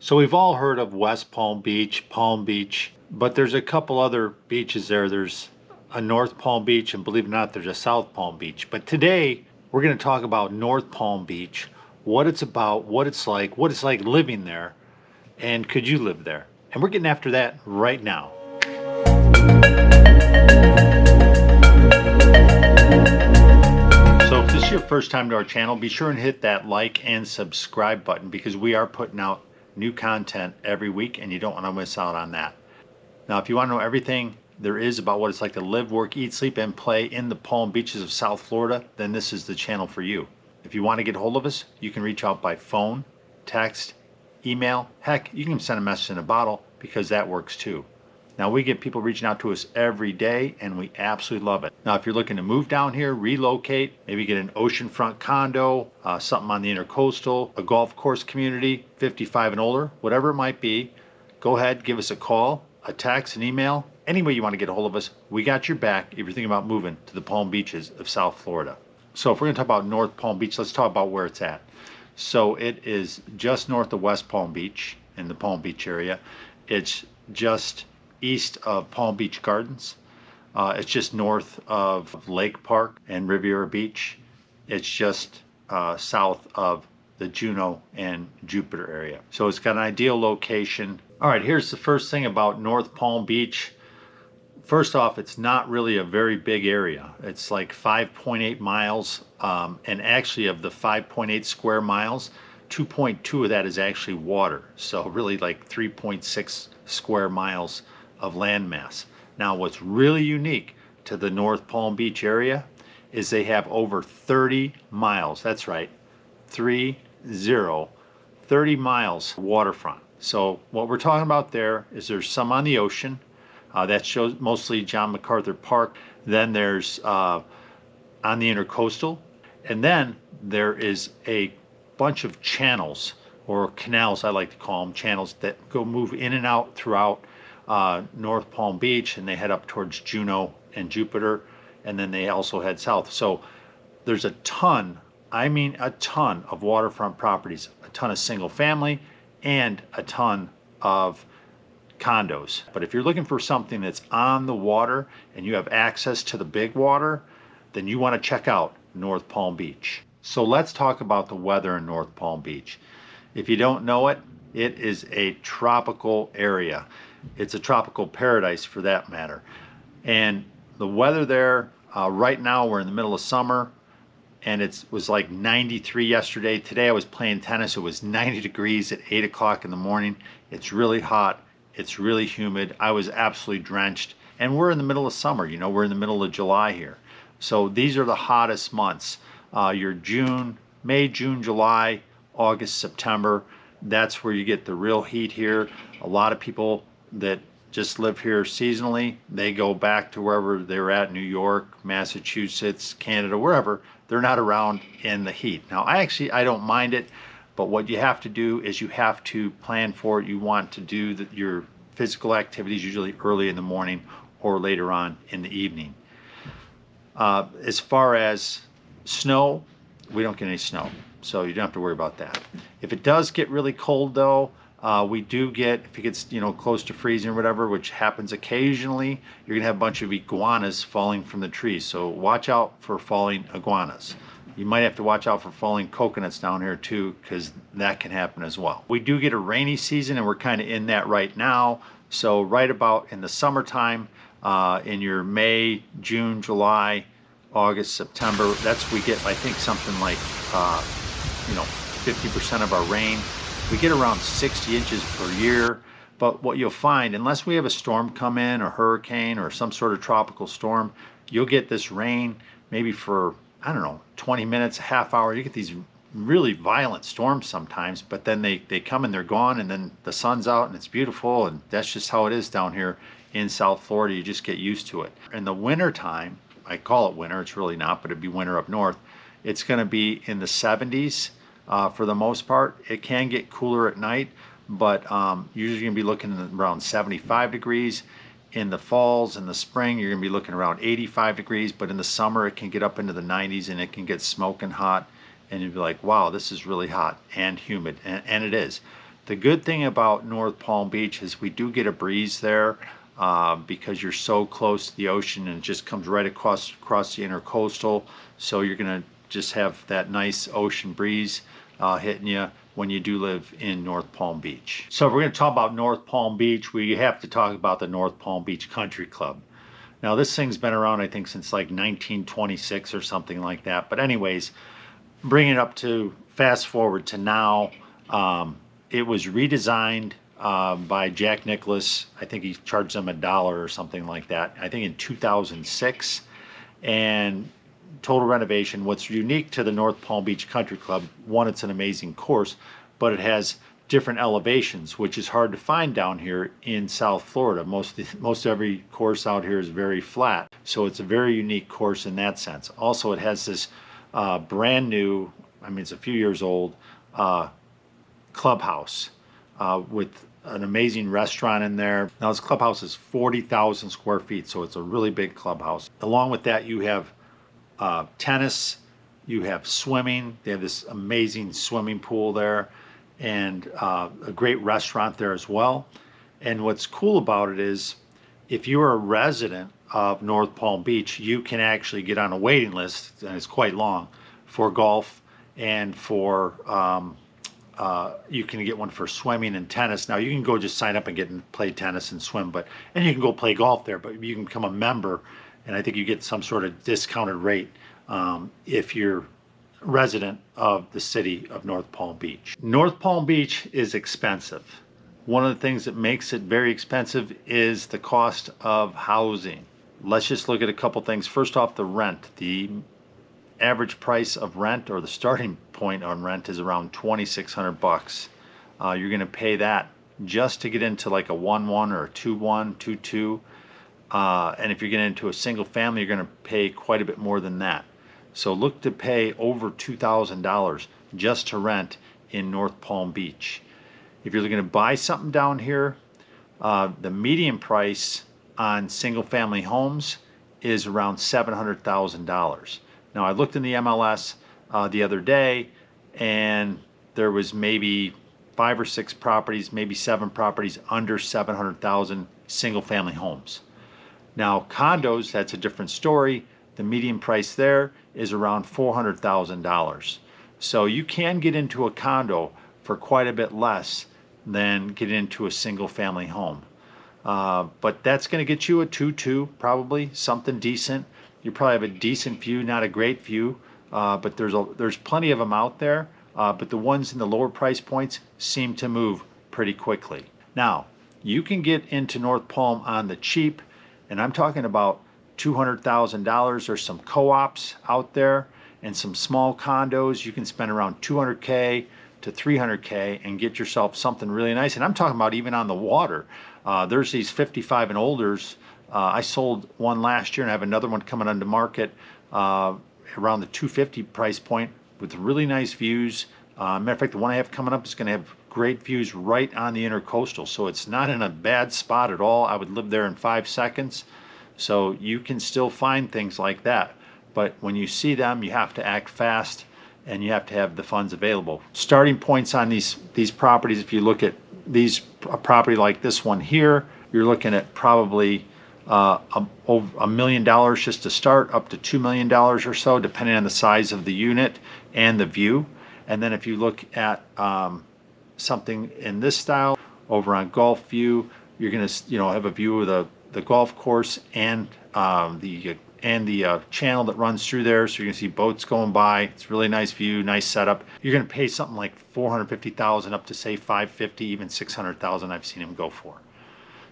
So we've all heard of West Palm Beach, but there's a couple other beaches there. There's a North Palm Beach, and believe it or not, there's a South Palm Beach. But today we're going to talk about North Palm Beach, what it's about, what it's like living there, and could you live there? And we're getting after that right now. So if this is your first time to our channel, be sure and hit that like and subscribe button because we are putting out new content every week and you don't want to miss out on that. Now, if you want to know everything there is about what it's like to live, work, eat, sleep, and play in the Palm Beaches of South Florida, then this is the channel for you. If you want to get a hold of us, you can reach out by phone, text, email. Heck, you can send a message in a bottle because that works too. Now, we get people reaching out to us every day and we absolutely love it. Now, if you're looking to move down here, relocate, maybe get an oceanfront condo, something on the intercoastal, a golf course community, 55 and older, whatever it might be, go ahead, give us a call, a text, an email. Any way you want to get a hold of us, we got your back if you're thinking about moving to the Palm Beaches of South Florida. So if we're going to talk about North Palm Beach, let's talk about where it's at. So it is just north of West Palm Beach in the Palm Beach area. It's just east of Palm Beach Gardens. It's just north of Lake Park and Riviera Beach. It's just south of the Juno and Jupiter area. So it's got an ideal location. All right, here's the first thing about North Palm Beach. First off, it's not really a very big area. It's like 5.8 miles, and actually of the 5.8 square miles, 2.2 of that is actually water. So really like 3.6 square miles of landmass. Now, what's really unique to the North Palm Beach area is they have over 30 miles. That's right, 30 miles waterfront. So what we're talking about there is there's some on the ocean. That shows mostly John MacArthur Park. Then there's on the intercoastal, and then there is a bunch of channels or canals, I like to call them channels, that go move in and out throughout North Palm Beach, and they head up towards Juno and Jupiter, and then they also head south. So there's a ton, I mean a ton of waterfront properties, a ton of single family, and a ton of condos. But if you're looking for something that's on the water and you have access to the big water, then you want to check out North Palm Beach. So let's talk about the weather in North Palm Beach. If you don't know it, it is a tropical area. It's a tropical paradise for that matter. And the weather there, right now we're in the middle of summer, and it was like 93 yesterday. Today I was playing tennis. It was 90 degrees at 8 o'clock in the morning. It's really hot. It's really humid. I was absolutely drenched. And we're in the middle of summer. You know, we're in the middle of July here. So these are the hottest months. Your May, June, July, August, September. That's where you get the real heat here. A lot of people that just live here seasonally, they go back to wherever they're at, New York, Massachusetts, Canada, wherever. They're not around in the heat. Now, I don't mind it, but what you have to do is you have to plan for it. You want to do your physical activities usually early in the morning or later on in the evening. As far as snow, we don't get any snow, so you don't have to worry about that. If it does get really cold though, we do get, if it gets close to freezing or whatever, which happens occasionally, you're gonna have a bunch of iguanas falling from the trees. So watch out for falling iguanas. You might have to watch out for falling coconuts down here too, because that can happen as well. We do get a rainy season and we're kind of in that right now. So right about in the summertime, in your May, June, July, August, September, we get, I think, something like 50% of our rain. We get around 60 inches per year. But what you'll find, unless we have a storm come in, or hurricane or some sort of tropical storm, you'll get this rain maybe for, I don't know, 20 minutes, a half hour. You get these really violent storms sometimes, but then they come and they're gone, and then the sun's out and it's beautiful, and that's just how it is down here in South Florida. You just get used to it. In the winter time, I call it winter, it's really not, but it'd be winter up north, it's going to be in the 70s for the most part. It can get cooler at night, but usually you're going to be looking at around 75 degrees. In the falls and the spring, you're going to be looking around 85 degrees, but in the summer it can get up into the 90s and it can get smoking hot, and you'd be like, wow, this is really hot and humid, and it is. The good thing about North Palm Beach is we do get a breeze there because you're so close to the ocean and it just comes right across the intercoastal. So you're going to just have that nice ocean breeze hitting you when you do live in North Palm Beach. So if we're going to talk about North Palm Beach, we have to talk about the North Palm Beach Country Club. Now this thing's been around, I think, since like 1926 or something like that. But anyways, bring it up to fast forward to now. It was redesigned by Jack Nicklaus. I think he charged them $1 or something like that. I think in 2006. And total renovation. What's unique to the North Palm Beach Country Club, one, it's an amazing course, but it has different elevations, which is hard to find down here in South Florida. Most every course out here is very flat. So it's a very unique course in that sense. Also, it has this brand new, I mean, it's a few years old, clubhouse with an amazing restaurant in there. Now this clubhouse is 40,000 square feet, so it's a really big clubhouse. Along with that, you have tennis, you have swimming. They have this amazing swimming pool there, and a great restaurant there as well. And what's cool about it is if you're a resident of North Palm Beach, you can actually get on a waiting list, and it's quite long, for golf and for you can get one for swimming and tennis. Now you can go just sign up and get and play tennis and swim, and you can go play golf there, but you can become a member, and I think you get some sort of discounted rate if you're resident of the city of North Palm Beach. North Palm Beach is expensive. One of the things that makes it very expensive is the cost of housing. Let's just look at a couple things. First off, the rent. The average price of rent, or the starting point on rent, is around $2,600. You're going to pay that just to get into like a 1-1 or a 2-1, 2-2. And if you're getting into a single family, you're going to pay quite a bit more than that. So look to pay over $2,000 just to rent in North Palm Beach. If you're looking to buy something down here, the median price on single family homes is around $700,000. Now I looked in the MLS the other day, and there was maybe 5 or 6 properties, maybe 7 properties under 700,000 single family homes. Now condos, that's a different story. The median price there is around $400,000. So you can get into a condo for quite a bit less than get into a single family home. But that's going to get you a 2-2, probably something decent. You probably have a decent view, not a great view, but there's plenty of them out there. But the ones in the lower price points seem to move pretty quickly. Now, you can get into North Palm on the cheap, and I'm talking about $200,000. There's some co-ops out there and some small condos. You can spend around $200K to $300K and get yourself something really nice. And I'm talking about even on the water. There's these 55 and olders. I sold one last year and I have another one coming on the market around the $250 price point with really nice views. Matter of fact, the one I have coming up is going to have great views right on the intercoastal. So it's not in a bad spot at all. I would live there in 5 seconds. So you can still find things like that. But when you see them, you have to act fast and you have to have the funds available. Starting points on these properties, if you look at a property like this one here, you're looking at probably $1 million just to start, up to $2 million or so, depending on the size of the unit and the view. And then if you look at something in this style over on Gulf View, you're going to have a view of the golf course and the channel that runs through there. So you're going to see boats going by. It's a really nice view, nice setup. You're going to pay something like $450,000 up to say $550,000, even $600,000 I've seen them go for.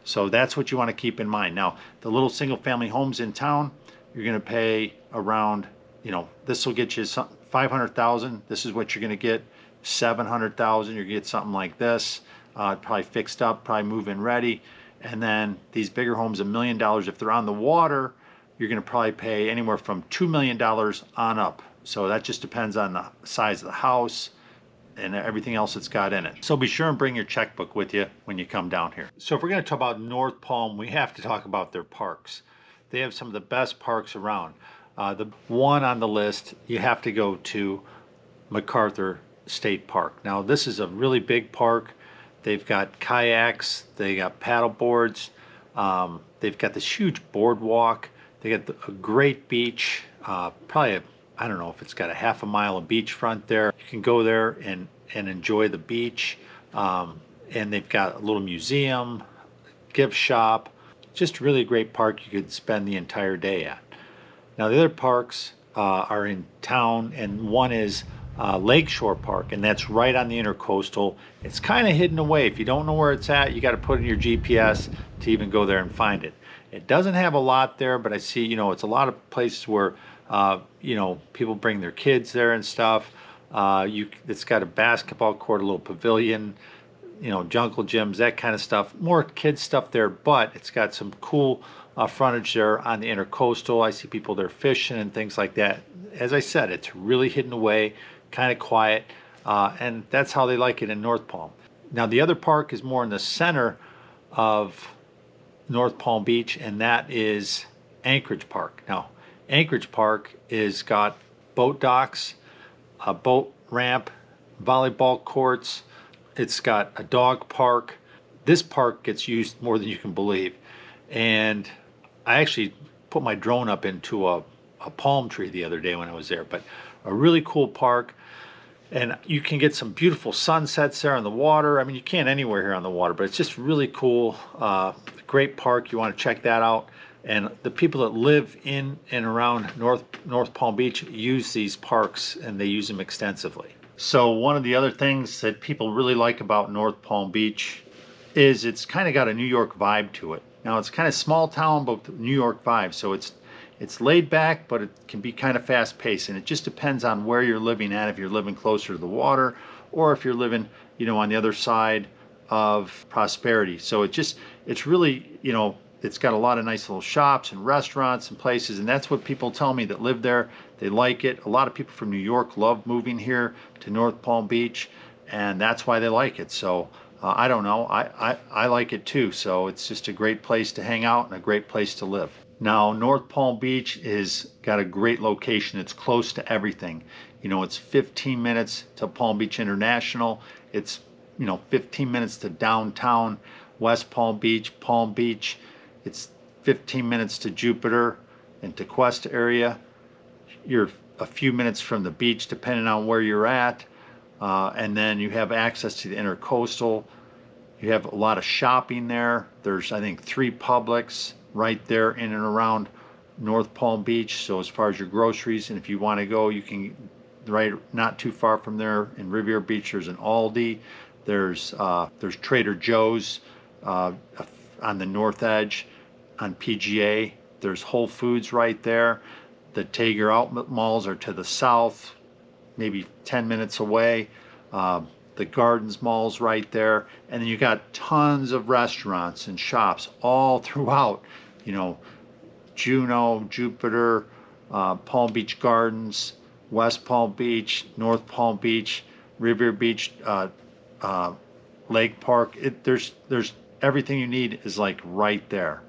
So that's what you want to keep in mind. Now, the little single family homes in town, you're going to pay around, this will get you $500,000. This is what you're going to get. $700,000, you're going to get something like this, probably fixed up, probably move-in ready. And then these bigger homes, $1 million, if they're on the water, you're going to probably pay anywhere from $2 million on up. So that just depends on the size of the house and everything else it's got in it. So be sure and bring your checkbook with you when you come down here. So if we're going to talk about North Palm, we have to talk about their parks. They have some of the best parks around. The one on the list, you have to go to MacArthur State Park. Now this is a really big park. They've got kayaks, they got paddle boards, they've got this huge boardwalk, they got a great beach, probably I don't know if it's got a half a mile of beachfront there. You can go there and enjoy the beach. And they've got a little museum, gift shop, just really a great park you could spend the entire day at. Now the other parks are in town, and one is Lakeshore Park, and that's right on the Intercoastal. It's kind of hidden away. If you don't know where it's at, you got to put in your GPS to even go there and find it. It doesn't have a lot there, but I see, it's a lot of places where, people bring their kids there and stuff. It's got a basketball court, a little pavilion, jungle gyms, that kind of stuff. More kids stuff there, but it's got some cool frontage there on the Intercoastal. I see people there fishing and things like that. As I said, it's really hidden away, kind of quiet, and that's how they like it in North Palm. Now the other park is more in the center of North Palm Beach, and that is Anchorage Park. Now Anchorage Park is got boat docks, a boat ramp, volleyball courts. It's got a dog park. This park gets used more than you can believe. And I actually put my drone up into a palm tree the other day when I was there. But a really cool park. And you can get some beautiful sunsets there on the water. I mean, you can't anywhere here on the water, but it's just really cool. Great park. You want to check that out. And the people that live in and around North Palm Beach use these parks, and they use them extensively. So one of the other things that people really like about North Palm Beach is it's kind of got a New York vibe to it. Now it's kind of small town, but New York vibe. So it's laid back, but it can be kind of fast paced, and it just depends on where you're living at. If you're living closer to the water, or if you're living, on the other side of Prosperity. So it's really, it's got a lot of nice little shops and restaurants and places, and that's what people tell me that live there. They like it. A lot of people from New York love moving here to North Palm Beach, and that's why they like it. So I don't know. I like it too. So it's just a great place to hang out and a great place to live. Now, North Palm Beach is got a great location. It's close to everything. It's 15 minutes to Palm Beach International. It's 15 minutes to downtown West Palm Beach, Palm Beach. It's 15 minutes to Jupiter and to Quest area. You're a few minutes from the beach, depending on where you're at. And then you have access to the Intercoastal. You have a lot of shopping there. There's, I think, 3 Publix right there in and around North Palm Beach. So as far as your groceries, and if you want to go, you can, right not too far from there in Riviera Beach, there's an Aldi. There's Trader Joe's on the north edge on PGA. There's Whole Foods right there. The Tager Outlet malls are to the south, maybe 10 minutes away. The Gardens Mall's right there. And then you got tons of restaurants and shops all throughout, Juno, Jupiter, Palm Beach Gardens, West Palm Beach, North Palm Beach, Riviera Beach, Lake Park. There's everything you need is like right there.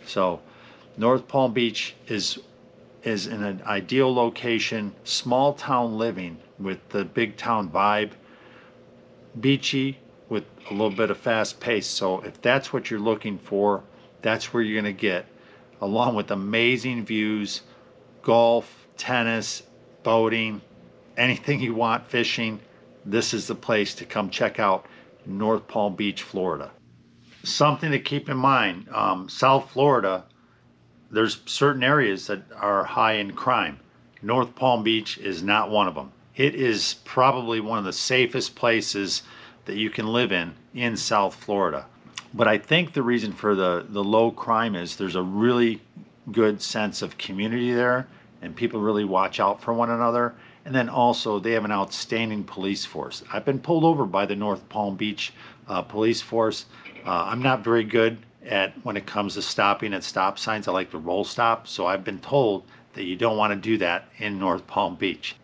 So North Palm Beach is in an ideal location, small town living with the big town vibe, beachy with a little bit of fast pace. So if that's what you're looking for, that's where you're going to get, along with amazing views, golf, tennis, boating, anything you want, fishing. This is the place to come check out North Palm Beach, Florida. Something to keep in mind, South Florida, there's certain areas that are high in crime. North Palm Beach is not one of them. It is probably one of the safest places that you can live in South Florida. But I think the reason for the low crime is there's a really good sense of community there, and people really watch out for one another. And then also they have an outstanding police force. I've been pulled over by the North Palm Beach police force. I'm not very good at when it comes to stopping at stop signs. I like to roll stop. So I've been told that you don't want to do that in North Palm Beach.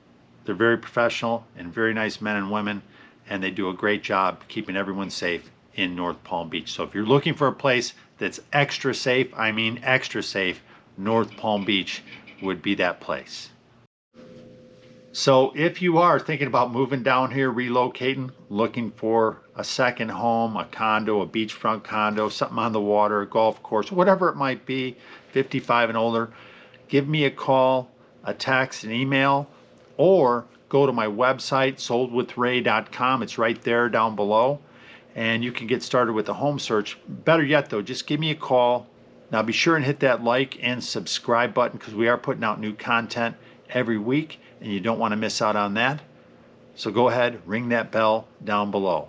They're very professional and very nice men and women, and they do a great job keeping everyone safe in North Palm Beach. So if you're looking for a place that's extra safe, I mean extra safe, North Palm Beach would be that place. So if you are thinking about moving down here, relocating, looking for a second home, a condo, a beachfront condo, something on the water, a golf course, whatever it might be, 55 and older, give me a call, a text, an email, or go to my website, soldwithray.com. It's right there down below, and you can get started with a home search. Better yet, though, just give me a call. Now be sure and hit that like and subscribe button, because we are putting out new content every week, and you don't want to miss out on that. So go ahead, ring that bell down below.